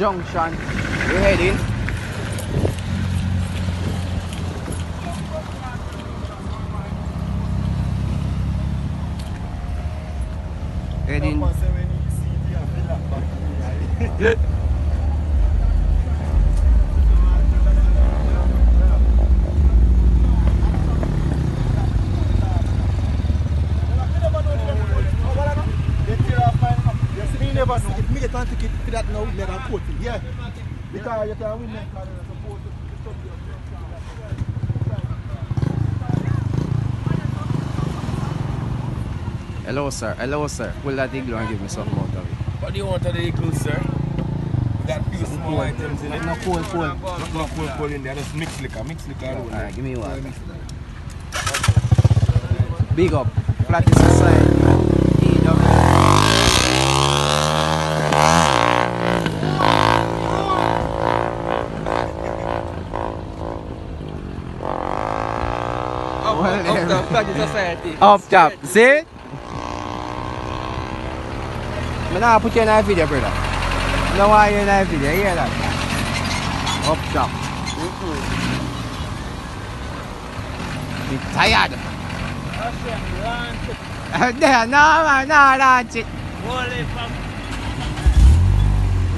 Junction. We're heading. Heading. If me get one ticket for that now, they can quote it. Yeah. Because you can win that. Hello sir, hello sir. Pull that igloo and give me some out of it. What do you want of the igloo, sir? We got few small items in it. No cool. Not cool in there, just mix liquor Alright, give me one. Big up, Flatty Society. Up top, Flatty Society. Up top, see it? I'm not put you in a video, brother. I don't want you in a video, you hear that? Up top. Be tired. There, no man, no, launch it.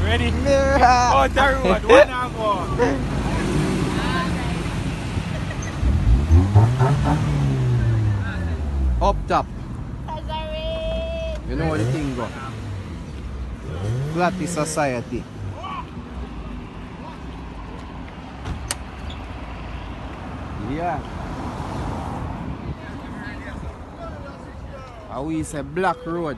Ready? Yeah. Oh, the road, one and go. Up top. You know what the thing go. Flatty Society. Yeah. And we say Black Road.